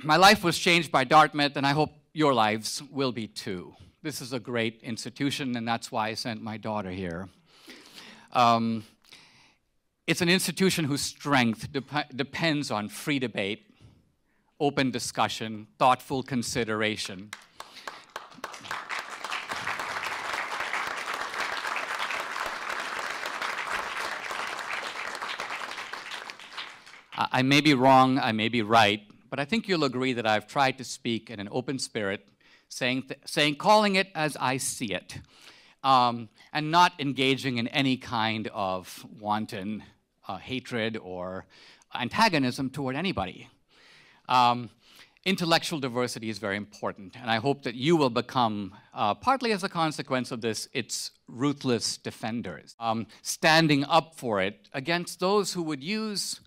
My life was changed by Dartmouth, and I hope your lives will be too. This is a great institution, and that's why I sent my daughter here. It's an institution whose strength depends on free debate, open discussion, thoughtful consideration. I may be wrong, I may be right, but I think you'll agree that I've tried to speak in an open spirit, calling it as I see it, and not engaging in any kind of wanton hatred or antagonism toward anybody. Intellectual diversity is very important, and I hope that you will become, partly as a consequence of this, its ruthless defenders, standing up for it against those who would use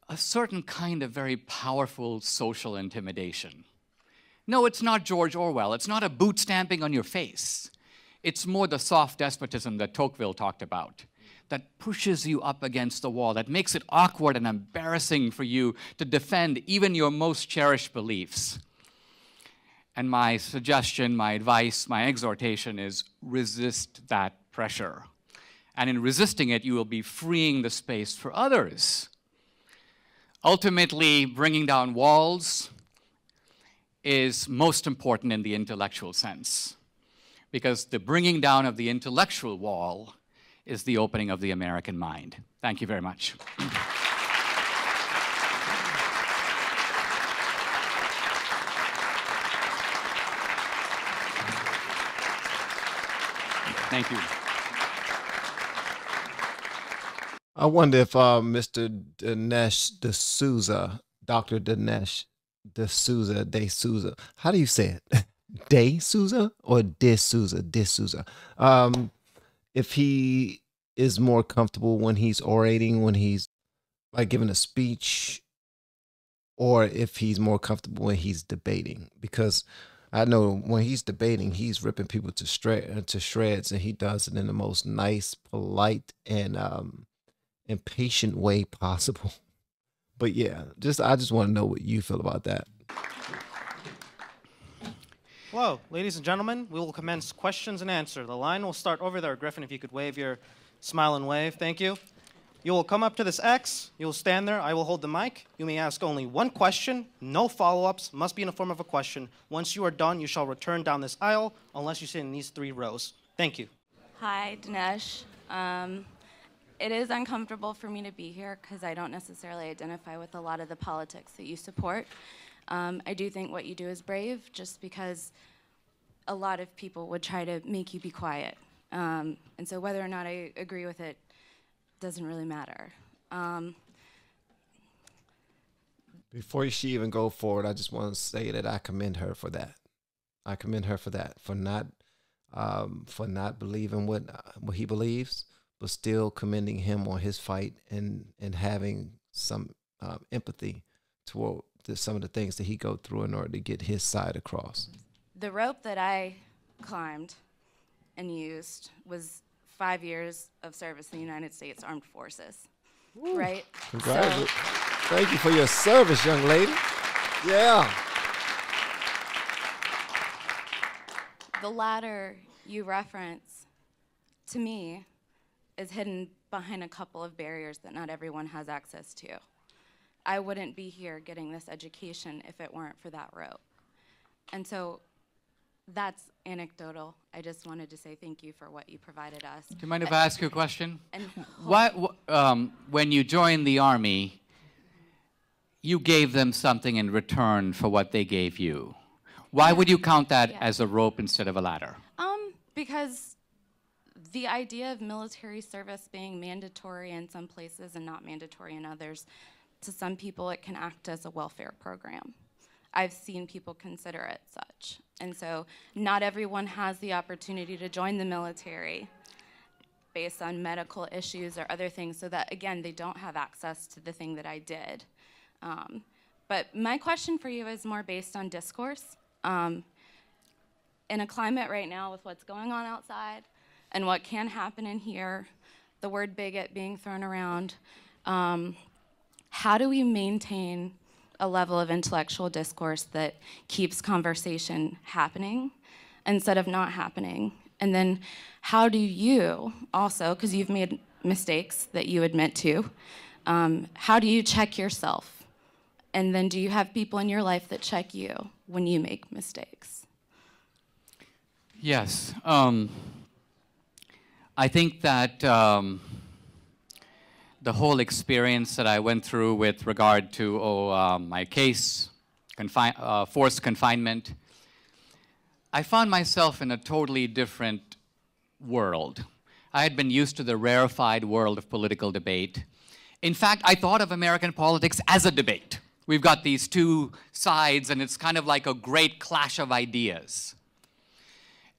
a certain kind of very powerful social intimidation. No, it's not George Orwell. It's not a boot stamping on your face. It's more the soft despotism that Tocqueville talked about, that pushes you up against the wall, that makes it awkward and embarrassing for you to defend even your most cherished beliefs. And my suggestion, my advice, my exhortation is resist that pressure. And in resisting it, you will be freeing the space for others. Ultimately, bringing down walls is most important in the intellectual sense, because the bringing down of the intellectual wall is the opening of the American mind. Thank you very much. Thank you. I wonder if Mr. Dinesh DSouza, Dr. Dinesh DSouza, how do you say it? DSouza or DSouza? DSouza. If he is more comfortable when he's orating, when he's like giving a speech, or if he's more comfortable when he's debating. Because I know when he's debating, he's ripping people to shreds, and he does it in the most nice, polite, and patient way possible. But yeah, I just want to know what you feel about that. Hello, ladies and gentlemen. We will commence questions and answer. The line will start over there. Griffin, if you could wave your smile and wave. Thank you. You will come up to this X. You will stand there. I will hold the mic. You may ask only one question. No follow-ups. Must be in the form of a question. Once you are done, you shall return down this aisle unless you sit in these 3 rows. Thank you. Hi, Dinesh. It is uncomfortable for me to be here because I don't necessarily identify with a lot of the politics that you support. I do think what you do is brave, just because a lot of people would try to make you be quiet. And so whether or not I agree with it doesn't really matter. Before she even go forward, I just want to say that I commend her for that. I commend her for that, for not believing what he believes, but still commending him on his fight and having some empathy toward some of the things that he go through in order to get his side across. The rope that I climbed and used was 5 years of service in the United States Armed Forces. Ooh, right? Congratulations. So, thank you for your service, young lady. Yeah. The ladder you reference, to me, is hidden behind a couple of barriers that not everyone has access to. I wouldn't be here getting this education if it weren't for that rope. And so that's anecdotal. I just wanted to say thank you for what you provided us. Do you mind if I ask you a question? When you joined the Army, you gave them something in return for what they gave you. Why would you count that as a rope instead of a ladder? Because the idea of military service being mandatory in some places and not mandatory in others, to some people it can act as a welfare program. I've seen people consider it such. And so not everyone has the opportunity to join the military based on medical issues or other things, so that, again, they don't have access to the thing that I did. But my question for you is more based on discourse. In a climate right now with what's going on outside and what can happen in here, the word bigot being thrown around, how do we maintain a level of intellectual discourse that keeps conversation happening instead of not happening? And then how do you also, because you've made mistakes that you admit to, how do you check yourself? And then do you have people in your life that check you when you make mistakes? Yes. I think that the whole experience that I went through with regard to my case, forced confinement, I found myself in a totally different world. I had been used to the rarefied world of political debate. In fact, I thought of American politics as a debate. We've got these two sides, and it's kind of like a great clash of ideas.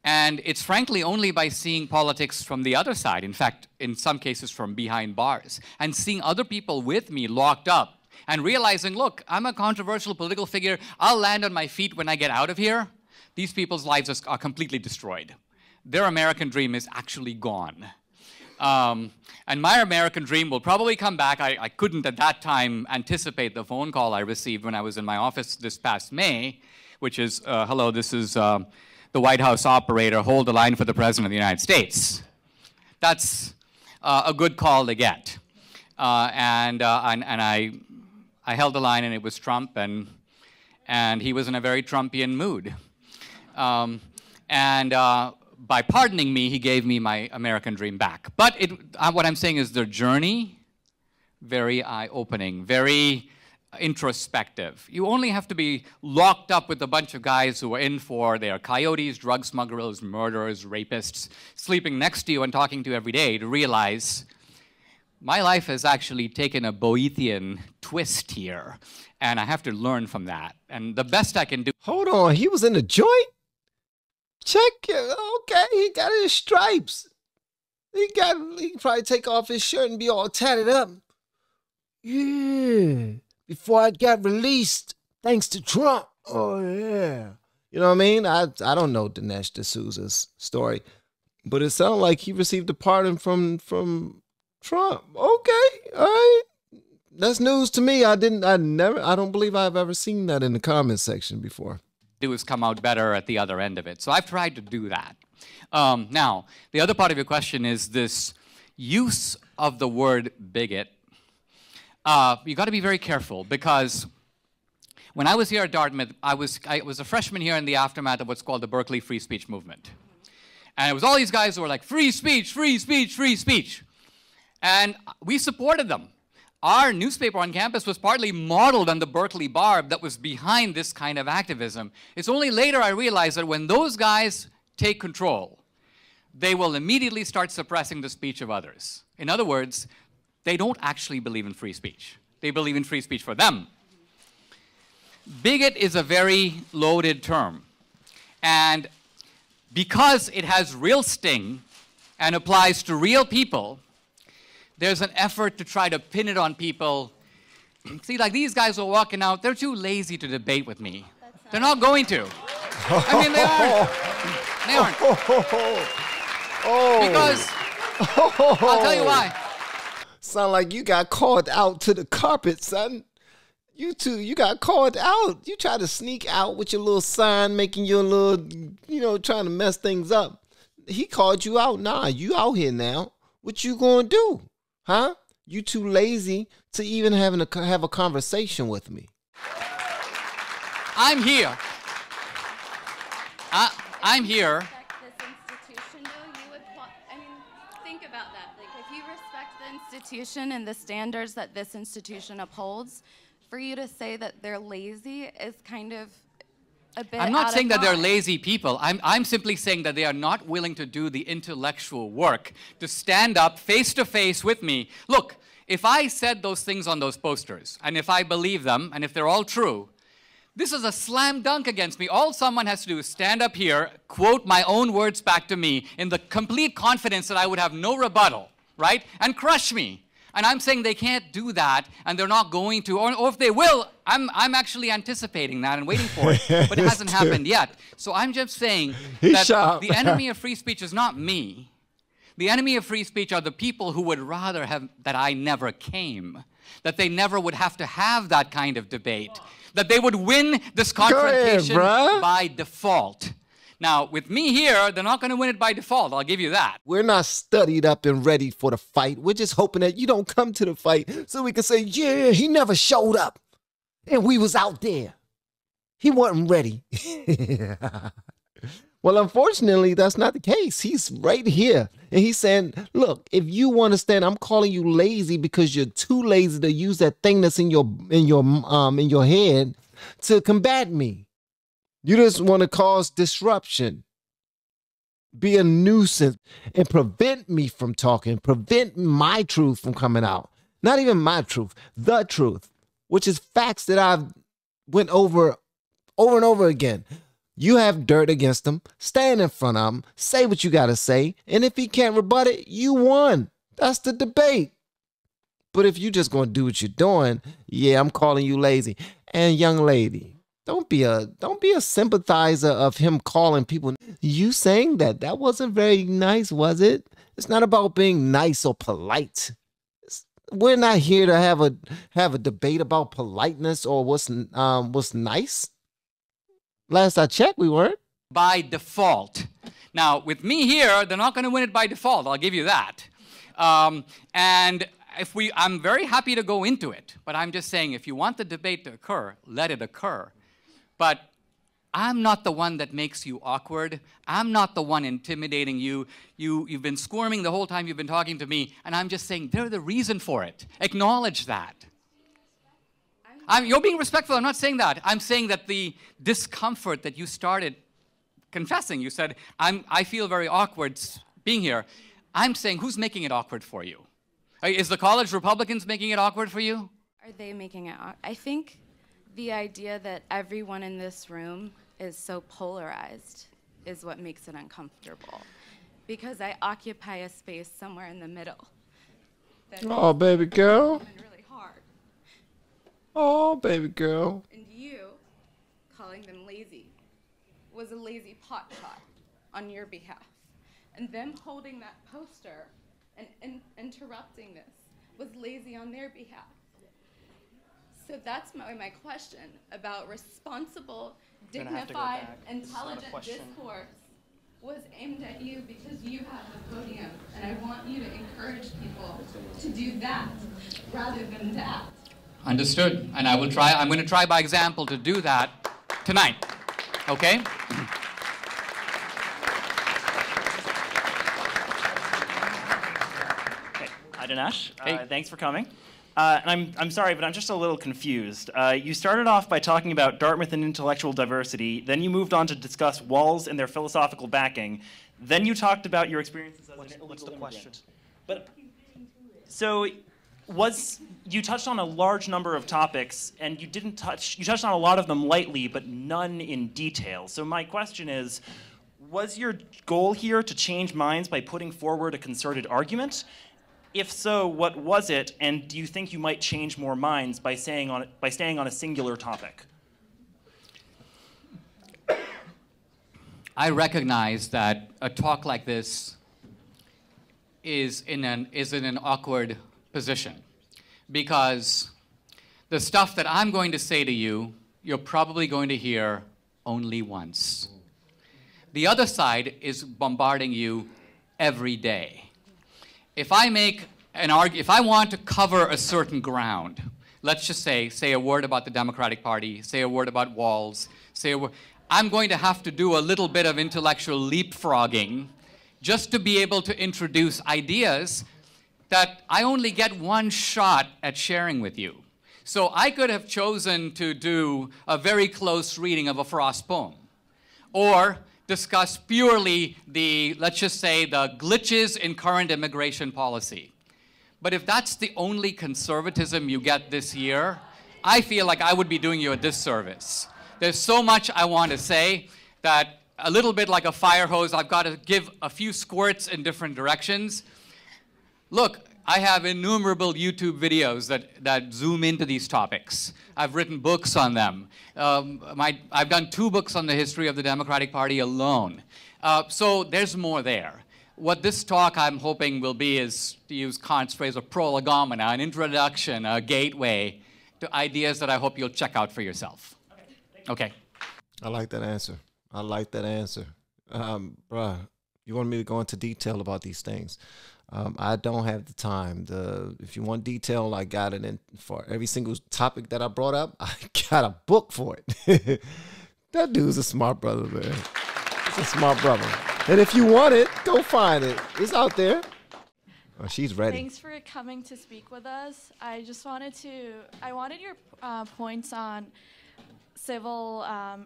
And it's frankly only by seeing politics from the other side, in fact, in some cases from behind bars, and seeing other people with me locked up, and realizing, look, I'm a controversial political figure, I'll land on my feet when I get out of here. These people's lives are completely destroyed. Their American dream is actually gone. And my American dream will probably come back. I couldn't at that time anticipate the phone call I received when I was in my office this past May, which is, hello, this is the White House operator, hold the line for the President of the United States. That's a good call to get. And I held the line, and it was Trump, and he was in a very Trumpian mood. By pardoning me, he gave me my American dream back. But what I'm saying is the journey, very eye-opening, very introspective. You only have to be locked up with a bunch of guys who are in for, they are coyotes, drug smugglers, murderers, rapists, sleeping next to you and talking to you every day to realize my life has actually taken a Boethian twist here, and I have to learn from that. And the best I can do... Hold on, he was in the joint? Check it. Okay, he got his stripes. He can probably take off his shirt and be all tatted up. Yeah. Before I got released, thanks to Trump. Oh yeah. You know what I mean? I don't know Dinesh D'Souza's story, but it sounded like he received a pardon from Trump. Okay, all right. That's news to me. I don't believe I've ever seen that in the comments section before. Do is come out better at the other end of it. So I've tried to do that. Now, the other part of your question is this use of the word bigot. You got to be very careful, because when I was here at Dartmouth, I was a freshman here in the aftermath of what's called the Berkeley Free Speech Movement. And it was all these guys who were like, free speech, free speech, free speech. And we supported them. Our newspaper on campus was partly modeled on the Berkeley Barb that was behind this kind of activism. It's only later I realized that when those guys take control, they will immediately start suppressing the speech of others. In other words, they don't actually believe in free speech. They believe in free speech for them. Bigot is a very loaded term. And because it has real sting and applies to real people, there's an effort to try to pin it on people. See, like these guys are walking out, they're too lazy to debate with me. They're not going to. I mean, they aren't. They aren't. Because, I'll tell you why. Sound like you got called out to the carpet, son. You got called out. You tried to sneak out with your little sign, making your little, trying to mess things up. He called you out. Nah, you out here now. What you gonna do? Huh? You too lazy to even have a conversation with me. I'm here. I'm here. This institution, though, you would. I mean, think about that. Like, if you respect the institution and the standards that this institution upholds, for you to say that they're lazy is kind of a bit. I'm not saying that they're lazy people. I'm simply saying that they are not willing to do the intellectual work to stand up face to face with me. Look, if I said those things on those posters, and if I believe them, and if they're all true, this is a slam dunk against me. All someone has to do is stand up here, quote my own words back to me in the complete confidence that I would have no rebuttal, right? And crush me. And I'm saying they can't do that, and they're not going to, or if they will, I'm actually anticipating that and waiting for it, but it hasn't happened yet. So I'm just saying that the enemy of free speech is not me. The enemy of free speech are the people who would rather have that I never came. that they never would have to have that kind of debate, that they would win this confrontation by default. Now, with me here, they're not going to win it by default. I'll give you that. We're not studied up and ready for the fight. We're just hoping that you don't come to the fight so we can say, yeah, he never showed up. And we was out there. He wasn't ready. Well, unfortunately, that's not the case. He's right here. And he's saying, look, if you want to stand, I'm calling you lazy because you're too lazy to use that thing that's in your head to combat me. You just want to cause disruption, be a nuisance, and prevent me from talking, prevent my truth from coming out. Not even my truth, the truth, which is facts that I've went over and over again. You have dirt against him, stand in front of him, say what you got to say, and if he can't rebut it, you won. That's the debate. But if you're just going to do what you're doing, yeah, I'm calling you lazy. And young lady, don't be a sympathizer of him calling people. You saying that wasn't very nice, was it? It's not about being nice or polite. We're not here to have a debate about politeness or what's nice. Last I checked, we weren't. By default. Now, with me here, they're not going to win it by default. I'll give you that. And I'm very happy to go into it. But I'm just saying, if you want the debate to occur, let it occur. But I'm not the one that makes you awkward. I'm not the one intimidating you. You've been squirming the whole time you've been talking to me, and I'm just saying they're the reason for it. Acknowledge that. You're being respectful. I'm not saying that. I'm saying that the discomfort that you started confessing, you said, I feel very awkward being here. I'm saying, who's making it awkward for you? Is the college Republicans making it awkward for you? Are they making it awkward? I think the idea that everyone in this room is so polarized is what makes it uncomfortable. Because I occupy a space somewhere in the middle. Oh, baby girl. Really hard. Oh, baby girl. And you, calling them lazy, was a lazy pot shot on your behalf. And them holding that poster and interrupting this was lazy on their behalf. So that's my question about responsible, dignified, intelligent discourse was aimed at you because you have the podium. And I want you to encourage people to do that rather than that. Understood. And I will try. I'm going to try by example to do that tonight. Okay? Hi, Dinesh. Hey. Thanks for coming. And I'm sorry, but I'm just a little confused. You started off by talking about Dartmouth and intellectual diversity. Then you moved on to discuss walls and their philosophical backing. Then you talked about your experiences as an illegal What's the question? But so you touched on a large number of topics, and you touched on a lot of them lightly, but none in detail. So my question is, was your goal here to change minds by putting forward a concerted argument? If so, what was it, and do you think you might change more minds by staying on a singular topic? I recognize that a talk like this is in an awkward position, because the stuff that I'm going to say to you, you're probably going to hear only once. The other side is bombarding you every day. If I make an if I want to cover a certain ground, let's just say a word about the Democratic Party, say a word about walls, I'm going to have to do a little bit of intellectual leapfrogging just to be able to introduce ideas that I only get one shot at sharing with you. So I could have chosen to do a very close reading of a Frost poem, or discuss purely let's just say, the glitches in current immigration policy. But if that's the only conservatism you get this year, I feel like I would be doing you a disservice. There's so much I want to say that, a little bit like a fire hose, I've got to give a few squirts in different directions. Look, I have innumerable YouTube videos that zoom into these topics. I've written books on them. I've done 2 books on the history of the Democratic Party alone. So there's more there. what this talk I'm hoping will be is, to use Kant's phrase, a prolegomena, an introduction, a gateway to ideas that I hope you'll check out for yourself. Okay. I like that answer. I like that answer. Bruh, you want me to go into detail about these things. I don't have the time. If you want detail, I got it in for every single topic that I brought up. I got a book for it. That dude's a smart brother, man. He's a smart brother. And if you want it, go find it. It's out there. Oh, she's ready. Thanks for coming to speak with us. I wanted your points on civil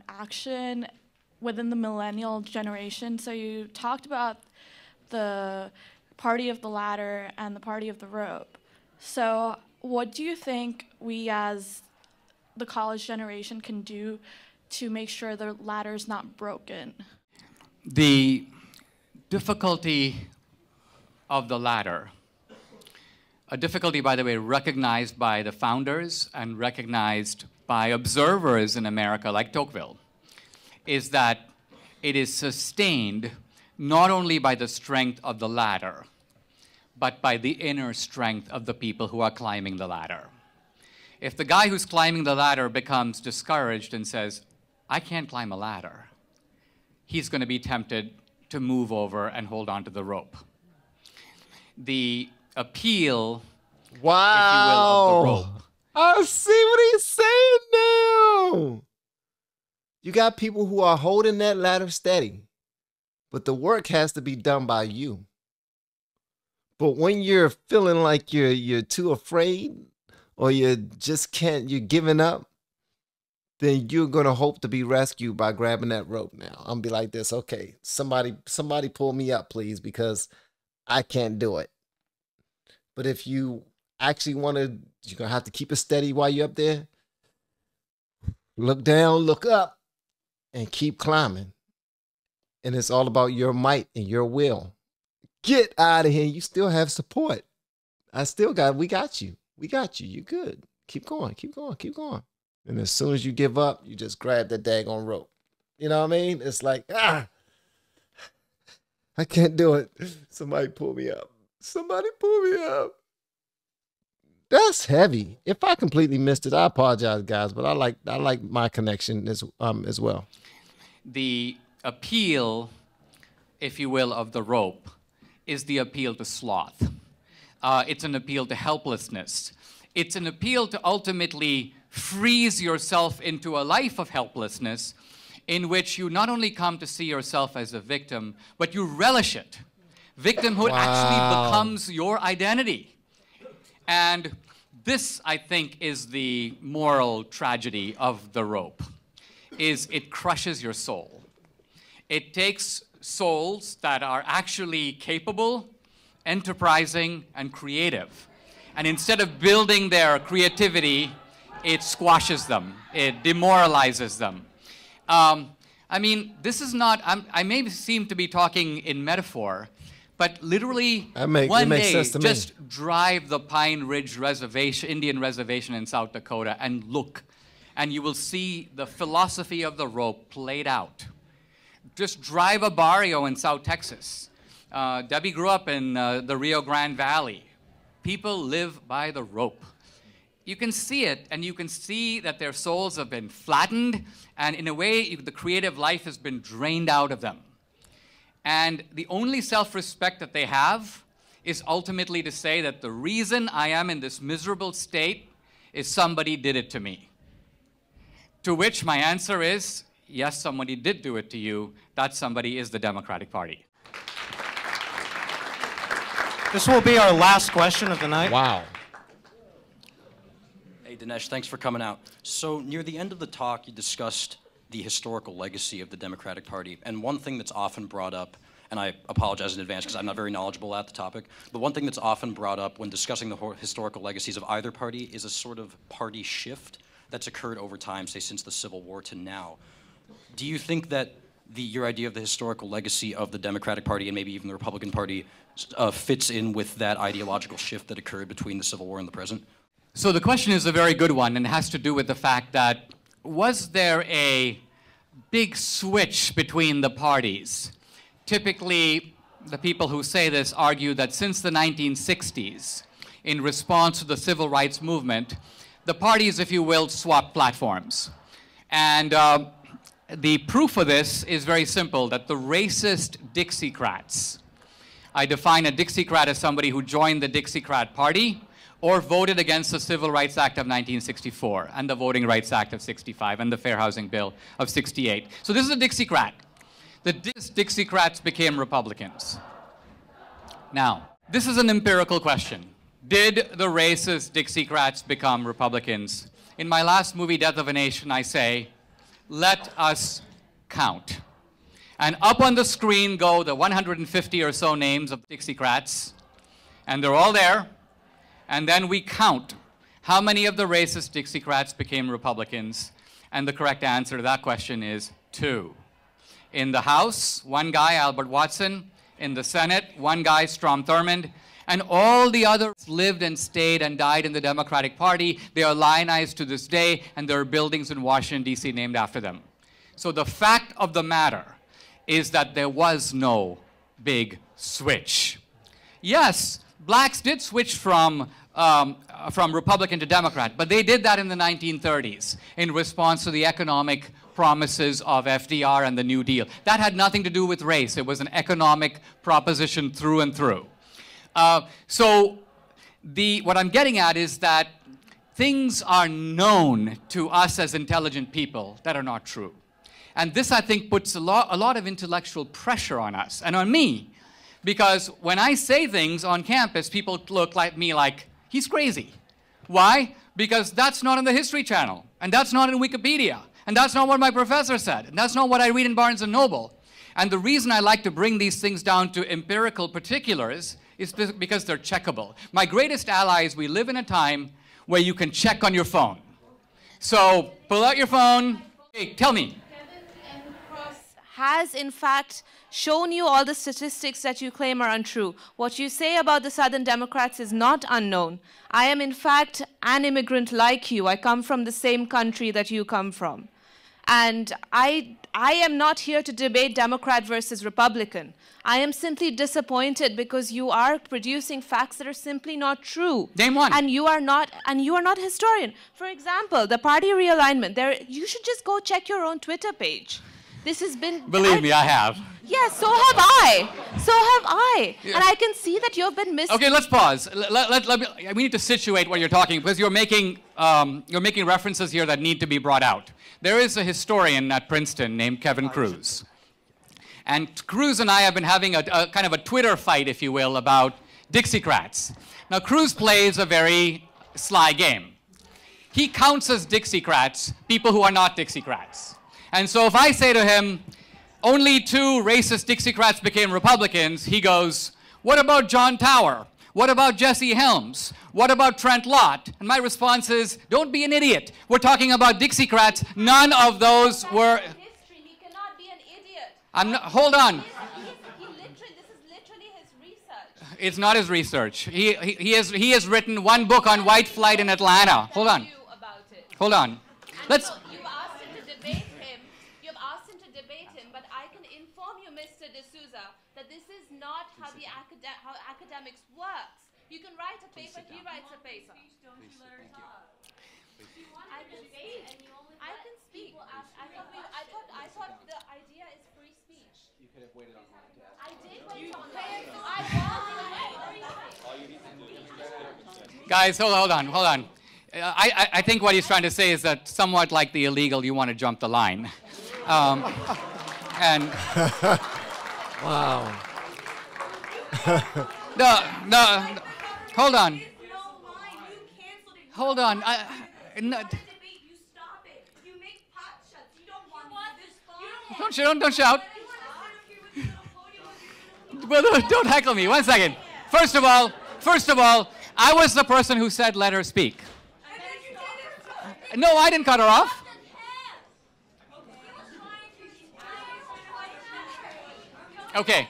action within the millennial generation. So you talked about the party of the ladder and the party of the rope. So what do you think we as the college generation can do to make sure the ladder is not broken? The difficulty of the ladder, a difficulty, by the way, recognized by the founders and recognized by observers in America like Tocqueville, is that it is sustained not only by the strength of the ladder, but by the inner strength of the people who are climbing the ladder. If the guy who's climbing the ladder becomes discouraged and says, I can't climb a ladder, he's going to be tempted to move over and hold on to the rope. The appeal, if you will, of the rope. I see what he's saying now. You got people who are holding that ladder steady, but the work has to be done by you. But when you're feeling like you're too afraid, or you just can't, you're giving up, then you're gonna hope to be rescued by grabbing that rope. Now I'm gonna be like this. Okay, somebody pull me up, please, because I can't do it. But if you actually want to, you're gonna have to keep it steady while you're up there. Look down, look up, and keep climbing. And it's all about your might and your will. Get out of here. You still have support. We got you. We got you. You're good. Keep going, keep going, keep going. And as soon as you give up, you just grab that daggone rope. You know what I mean? It's like, I can't do it. Somebody pull me up. Somebody pull me up. That's heavy. If I completely missed it, I apologize, guys, but I like my connection as well. The appeal, if you will, of the rope is the appeal to sloth. It's an appeal to helplessness. It's an appeal to ultimately freeze yourself into a life of helplessness in which you not only come to see yourself as a victim, but you relish it. Victimhood actually becomes your identity. And this, I think, is the moral tragedy of the rope, is it crushes your soul. It takes souls that are actually capable, enterprising, and creative. And instead of building their creativity, it squashes them. It demoralizes them. I mean, this is not, I may seem to be talking in metaphor, but literally one day, just drive the Pine Ridge Reservation, Indian Reservation in South Dakota and look, and you will see the philosophy of the rope played out. Just drive a barrio in South Texas. Debbie grew up in the Rio Grande Valley. People live by the rope. You can see it, and you can see that their souls have been flattened, and in a way, the creative life has been drained out of them. And the only self-respect that they have is ultimately to say that the reason I am in this miserable state is somebody did it to me. To which my answer is, yes, somebody did do it to you. That somebody is the Democratic Party. This will be our last question of the night. Wow. Hey, Dinesh, thanks for coming out. So near the end of the talk, you discussed the historical legacy of the Democratic Party. And one thing that's often brought up, and I apologize in advance because I'm not very knowledgeable at the topic, but one thing that's often brought up when discussing the historical legacies of either party is a sort of party shift that's occurred over time, say since the Civil War to now. Do you think that your idea of the historical legacy of the Democratic Party and maybe even the Republican Party fits in with that ideological shift that occurred between the Civil War and the present? So the question is a very good one, and has to do with the fact that was there a big switch between the parties? Typically, the people who say this argue that since the 1960s, in response to the civil rights movement, the parties, if you will, swapped platforms. And the proof of this is very simple, that the racist Dixiecrats, I define a Dixiecrat as somebody who joined the Dixiecrat Party or voted against the Civil Rights Act of 1964 and the Voting Rights Act of 65 and the Fair Housing Bill of 68. So this is a Dixiecrat. The Dixiecrats became Republicans. Now, this is an empirical question. Did the racist Dixiecrats become Republicans? In my last movie, Death of a Nation, I say, let us count. And up on the screen go the 150 or so names of Dixiecrats, and they're all there. And then we count how many of the racist Dixiecrats became Republicans. And the correct answer to that question is 2. In the House, one guy, Albert Watson. In the Senate, one guy, Strom Thurmond. And all the others lived and stayed and died in the Democratic Party. They are lionized to this day, and there are buildings in Washington, D.C. named after them. So the fact of the matter is that there was no big switch. Yes, blacks did switch from Republican to Democrat, but they did that in the 1930s in response to the economic promises of FDR and the New Deal. That had nothing to do with race. It was an economic proposition through and through. So what I'm getting at is that things are known to us as intelligent people that are not true. And this, I think, puts a lot of intellectual pressure on us and on me. Because when I say things on campus, people look at me like, he's crazy. Why? Because that's not on the History Channel, and that's not in Wikipedia, and that's not what my professor said, and that's not what I read in Barnes & Noble. And the reason I like to bring these things down to empirical particulars is because they're checkable. My greatest ally is we live in a time where you can check on your phone. So pull out your phone. Hey, tell me. Has in fact shown you all the statistics that you claim are untrue. What you say about the Southern Democrats is not unknown. I am in fact an immigrant like you. I come from the same country that you come from. And I am not here to debate Democrat versus Republican. I am simply disappointed because you are producing facts that are simply not true. Name one. And you are not a historian. For example, the party realignment. You should just go check your own Twitter page. This has been... Believe me, I have. Yes, so have I. So have I. Yeah. And I can see that you've been missing... Okay, let's pause. We need to situate what you're talking, because you're making references here that need to be brought out. There is a historian at Princeton named Kevin Cruz. And Cruz and I have been having a kind of a Twitter fight, if you will, about Dixiecrats. Now, Cruz plays a very sly game. He counts as Dixiecrats people who are not Dixiecrats. And so if I say to him, only 2 racist Dixiecrats became Republicans, he goes, what about John Tower? What about Jesse Helms? What about Trent Lott? And my response is, don't be an idiot. We're talking about Dixiecrats. None of those were... He cannot be an idiot. I'm not, hold on. This is literally his research. It's not his research. He has written one book on white flight in Atlanta. Hold on. Hold on. Let's... You've asked him to debate him, but I can inform you, Mr. DSouza, that this is not how academics works. You can write a paper, he writes a paper. I can speak. I thought the idea is free speech. You could have waited on mine. I did wait on mine. Guys, hold on. I think what he's trying to say is that somewhat like the illegal, you want to jump the line. And wow. No, hold on. Hold on. Don't shout. Well, don't heckle me. 1 second. First of all, I was the person who said let her speak. No, I didn't cut her off. Okay.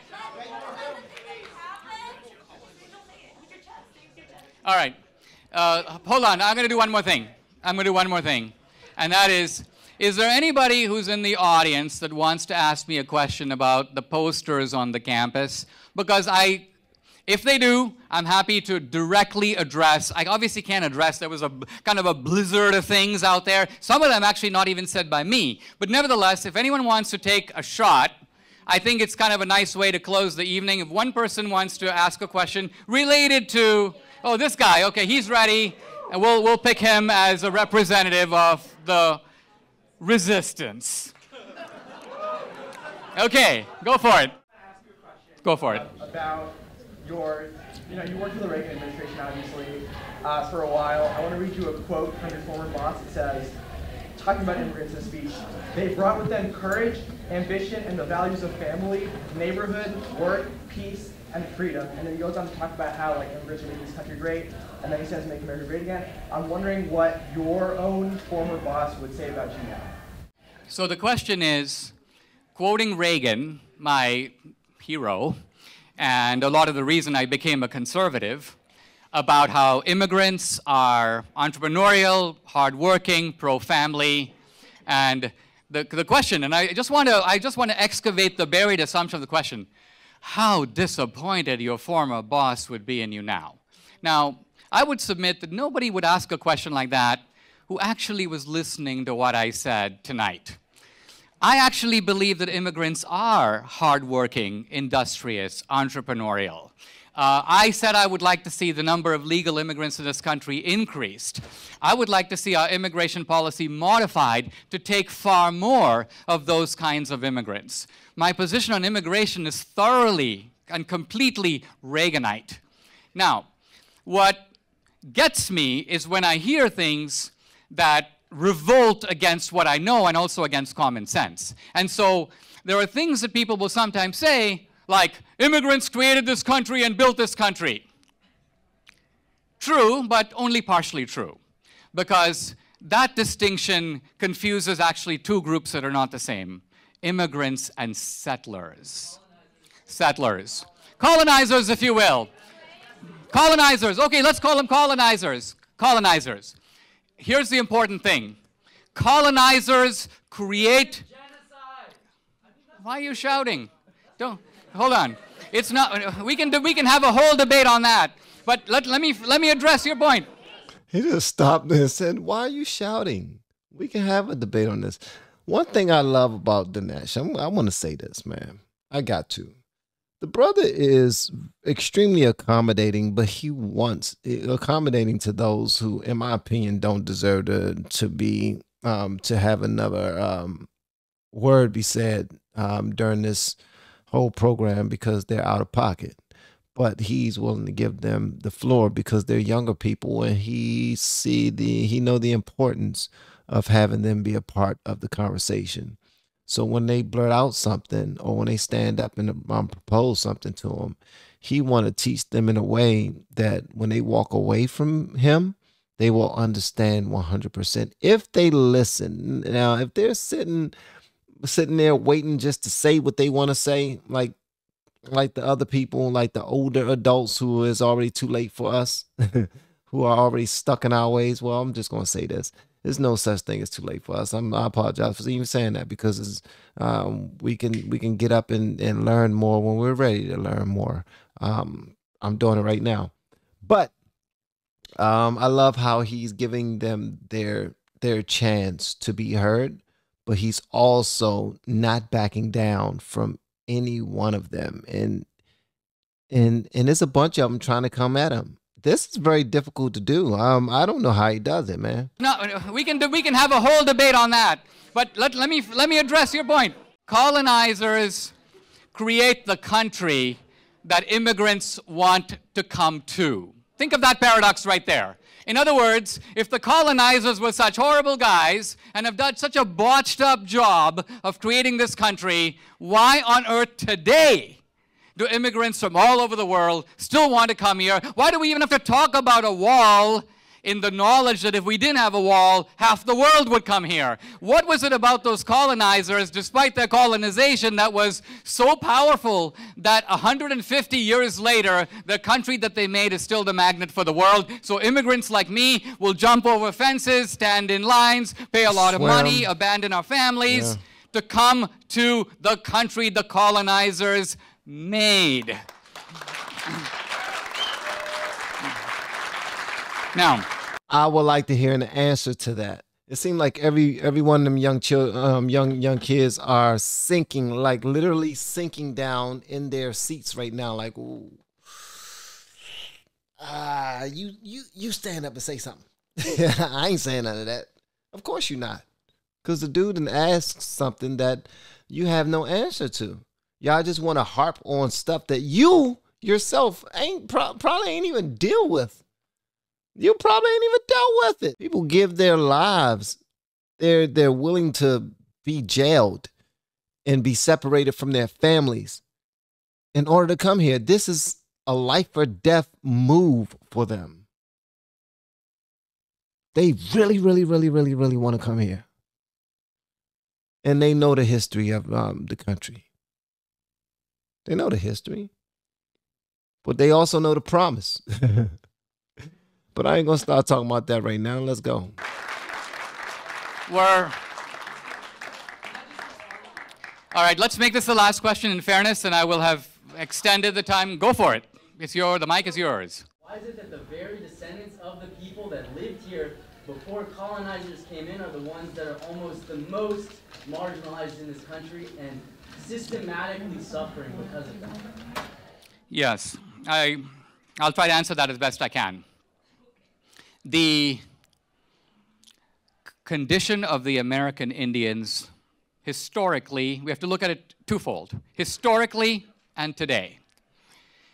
All right. Hold on. I'm going to do one more thing. And that is, Is there anybody who's in the audience that wants to ask me a question about the posters on the campus? Because if they do, I'm happy to directly address. I obviously can't address. There was a kind of a blizzard of things out there. Some of them actually not even said by me. But nevertheless, if anyone wants to take a shot, I think it's kind of a nice way to close the evening. If one person wants to ask a question related to, oh, this guy, okay, he's ready, and we'll pick him as a representative of the resistance. Okay, go for it. Go for it. About you worked for the Reagan administration, obviously, for a while. I want to read you a quote from your former boss. It says, talking about immigrants in a speech, they brought with them courage, ambition, and the values of family, neighborhood, work, peace, and freedom. And then he goes on to talk about how immigrants are making this country great, and then he says make America great again. I'm wondering what your own former boss would say about you now. So the question is, quoting Reagan, my hero, and a lot of the reason I became a conservative, about how immigrants are entrepreneurial, hardworking, pro-family, and the question, and I just want to excavate the buried assumption of the question: how disappointed your former boss would be in you now. Now, I would submit that nobody would ask a question like that who actually was listening to what I said tonight. I actually believe that immigrants are hardworking, industrious, entrepreneurial. I said I would like to see the number of legal immigrants in this country increased. I would like to see our immigration policy modified to take far more of those kinds of immigrants. My position on immigration is thoroughly and completely Reaganite. Now, what gets me is when I hear things that revolt against what I know and also against common sense. And so there are things that people will sometimes say, like, immigrants created this country and built this country. True, but only partially true, because that distinction confuses actually two groups that are not the same: immigrants and settlers. Settlers. Colonizers, if you will. Colonizers. Okay, let's call them colonizers. Colonizers. Here's the important thing. Colonizers create... Why are you shouting? Don't... Hold on. It's not... We can have a whole debate on that. But let me address your point. He just stopped and said, why are you shouting? We can have a debate on this. One thing I love about Dinesh, I want to say this, man. I got to. The brother is extremely accommodating, but he wants accommodating to those who, in my opinion, don't deserve to have another word be said during this whole program because they're out of pocket. But he's willing to give them the floor because they're younger people, and he know the importance of having them be a part of the conversation. So when they blurt out something, or when they stand up and propose something to him, he want to teach them in a way that when they walk away from him, they will understand 100%. If they listen. Now, if they're sitting there waiting just to say what they want to say, like the other people, like the older adults who is already too late for us, who are already stuck in our ways, well, I'm just going to say this. There's no such thing as too late for us. I apologize for even saying that, because we can get up and learn more when we're ready to learn more. I'm doing it right now. But I love how he's giving them their chance to be heard, but he's also not backing down from any one of them. And there's a bunch of them trying to come at him. This is very difficult to do. I don't know how he does it, man. No, we can have a whole debate on that. But let me address your point. Colonizers create the country that immigrants want to come to. Think of that paradox right there. In other words, if the colonizers were such horrible guys and have done such a botched up job of creating this country, why on earth today do immigrants from all over the world still want to come here? Why do we even have to talk about a wall in the knowledge that if we didn't have a wall, half the world would come here. What was it about those colonizers, despite their colonization, that was so powerful that 150 years later, the country that they made is still the magnet for the world? So immigrants like me will jump over fences, stand in lines, pay a lot of money, abandon our families to come to the country the colonizers made. Now, I would like to hear an answer to that. It seemed like every one of them young kids are sinking, like literally sinking down in their seats right now. Like, ooh, you stand up and say something. I ain't saying none of that. Of course you're not, because the dude done asked something that you have no answer to. Y'all just want to harp on stuff that you yourself probably ain't even deal with. You probably ain't even dealt with it. People give their lives. They're willing to be jailed and be separated from their families in order to come here. This is a life or death move for them. They really, really, really, really, really want to come here. And they know the history of the country. They know the history. But they also know the promise. But I ain't going to start talking about that right now. Let's go. All right, let's make this the last question in fairness, and I will have extended the time. Go for it. The mic is yours. Why is it that the very descendants of the people that lived here before colonizers came in are the ones that are almost the most marginalized in this country and systematically suffering because of that? Yes, I'll try to answer that as best I can. The condition of the American Indians, historically, we have to look at it twofold, historically and today.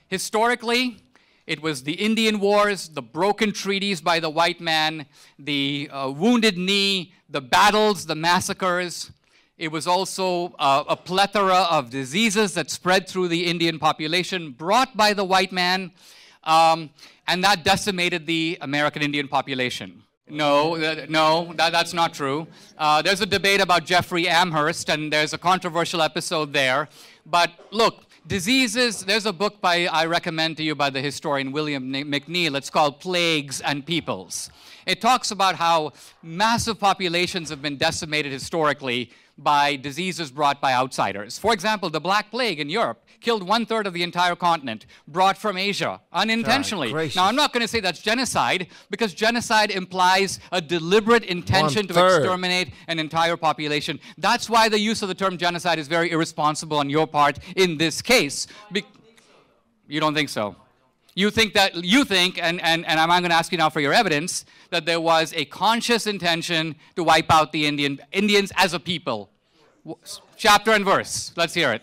Historically, it was the Indian Wars, the broken treaties by the white man, the wounded knee, the battles, the massacres. It was also a plethora of diseases that spread through the Indian population brought by the white man. And that decimated the American Indian population. No, that's not true. There's a debate about Jeffrey Amherst, and there's a controversial episode there. But look, diseases, there's a book I recommend to you by the historian William McNeill. It's called Plagues and Peoples. It talks about how massive populations have been decimated historically by diseases brought by outsiders. For example, the Black Plague in Europe killed 1/3 of the entire continent, brought from Asia, unintentionally. Now, I'm not going to say that's genocide, because genocide implies a deliberate intention to exterminate an entire population. That's why the use of the term genocide is very irresponsible on your part in this case. You don't think so? You think, and I'm going to ask you now for your evidence, that there was a conscious intention to wipe out the Indians as a people. Chapter and verse. Let's hear it.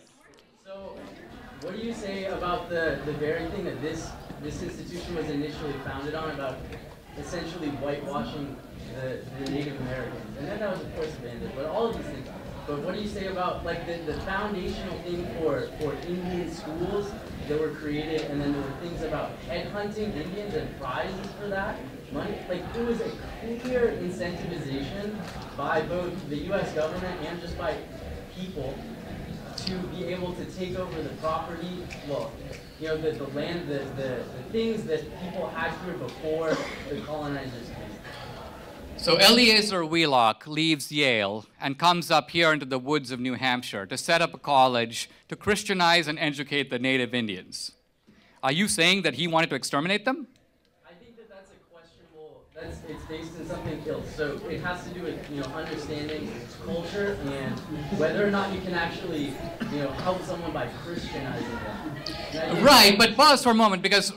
So, what do you say about the very thing that this institution was initially founded on, about essentially whitewashing the Native Americans? And then that was, of course, abandoned, but all of these things. But what do you say about like the foundational thing for Indian schools that were created, and then there were things about headhunting Indians and prizes for that money? Like, it was a clear incentivization by both the U.S. government and just by people to be able to take over the property, well, you know, the land, the things that people had here before the colonizers came. So Eliezer Wheelock leaves Yale and comes up here into the woods of New Hampshire to set up a college to Christianize and educate the native Indians. Are you saying that he wanted to exterminate them? I think that that's a questionable, it's based in something else. So it has to do with, you know, understanding culture and whether or not you can actually, you know, help someone by Christianizing them. Right, but pause for a moment, because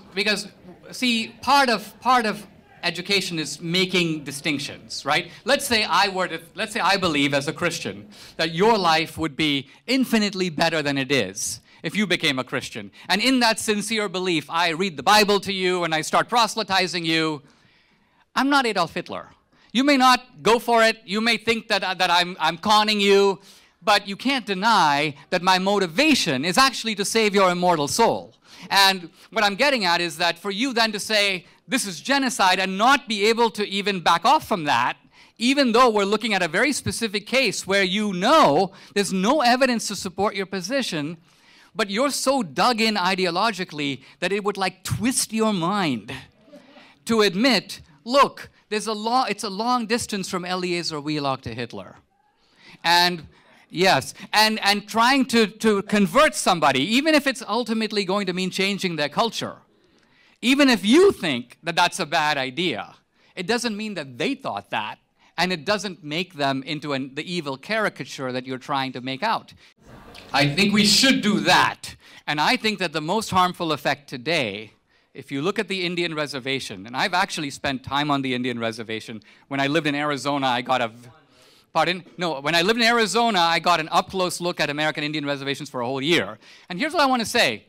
see, part of education is making distinctions, right? Let's say I believe as a Christian that your life would be infinitely better than it is if you became a Christian. And in that sincere belief, I read the Bible to you and I start proselytizing you. I'm not Adolf Hitler. You may not go for it. You may think that I'm conning you, but you can't deny that my motivation is actually to save your immortal soul. And what I'm getting at is that for you then to say this is genocide and not be able to even back off from that, even though we're looking at a very specific case where you know there's no evidence to support your position, but you're so dug in ideologically that it would like twist your mind to admit, look, it's a long distance from Eleazar Wheelock to Hitler. And yes, and trying to convert somebody, even if it's ultimately going to mean changing their culture, even if you think that that's a bad idea, it doesn't mean that they thought that, and it doesn't make them into the evil caricature that you're trying to make out. I think we should do that. And I think that the most harmful effect today, if you look at the Indian reservation, and I've actually spent time on the Indian reservation. When I lived in Arizona, I got a... Pardon? No, when I lived in Arizona, I got an up-close look at American Indian reservations for a whole year. And here's what I want to say.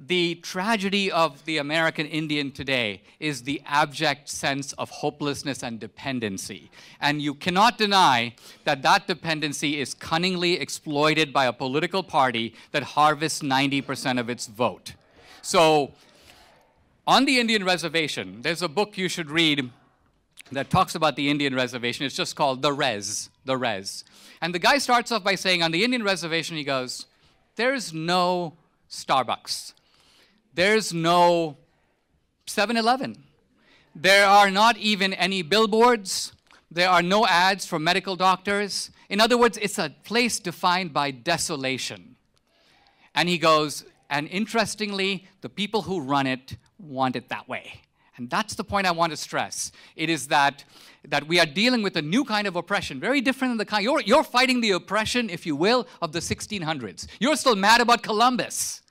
The tragedy of the American Indian today is the abject sense of hopelessness and dependency. And you cannot deny that that dependency is cunningly exploited by a political party that harvests 90% of its vote. So, on the Indian reservation, there's a book you should read that talks about the Indian reservation. It's just called The Res. And the guy starts off by saying, on the Indian reservation, he goes, there's no Starbucks. There's no 7-Eleven. There are not even any billboards. There are no ads for medical doctors. In other words, it's a place defined by desolation. And he goes, and interestingly, the people who run it want it that way. And that's the point I want to stress. It is that we are dealing with a new kind of oppression, very different than the kind. You're fighting the oppression, if you will, of the 1600s. You're still mad about Columbus.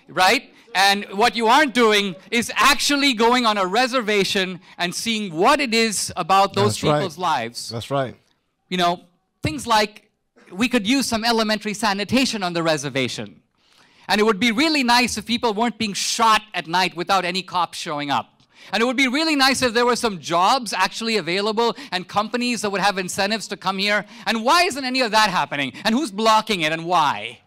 Right? And what you aren't doing is actually going on a reservation and seeing what it is about those people's lives. That's right. You know, things like we could use some elementary sanitation on the reservation. And it would be really nice if people weren't being shot at night without any cops showing up. And it would be really nice if there were some jobs actually available and companies that would have incentives to come here. And why isn't any of that happening? And who's blocking it and why?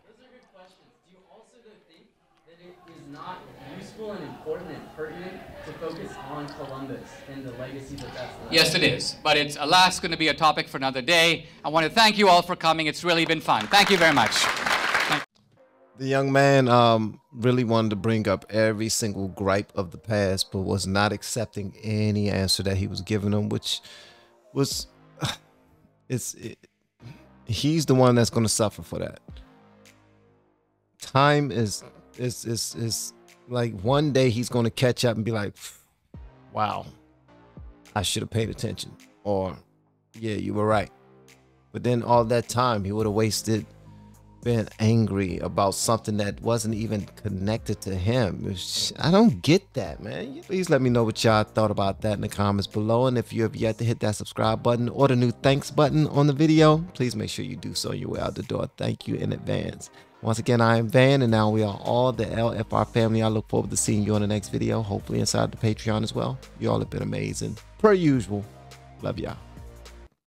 And important and pertinent to focus on Columbus and the legacy that that's left. Yes, it is. But it's, alas, going to be a topic for another day. I want to thank you all for coming. It's really been fun. Thank you very much. The young man really wanted to bring up every single gripe of the past, but was not accepting any answer that he was giving him, which was, he's the one that's going to suffer for that. Time is like one day he's going to catch up and be like, wow, I should have paid attention. Or, yeah, you were right. But then all that time he would have wasted being angry about something that wasn't even connected to him. I don't get that, man. Please let me know what y'all thought about that in the comments below. And if you have yet to hit that subscribe button or the new thanks button on the video, please make sure you do so on your way out the door. Thank you in advance. Once again, I am Van, and now we are all the LFR family. I look forward to seeing you on the next video, hopefully inside the Patreon as well. You all have been amazing, per usual. Love y'all.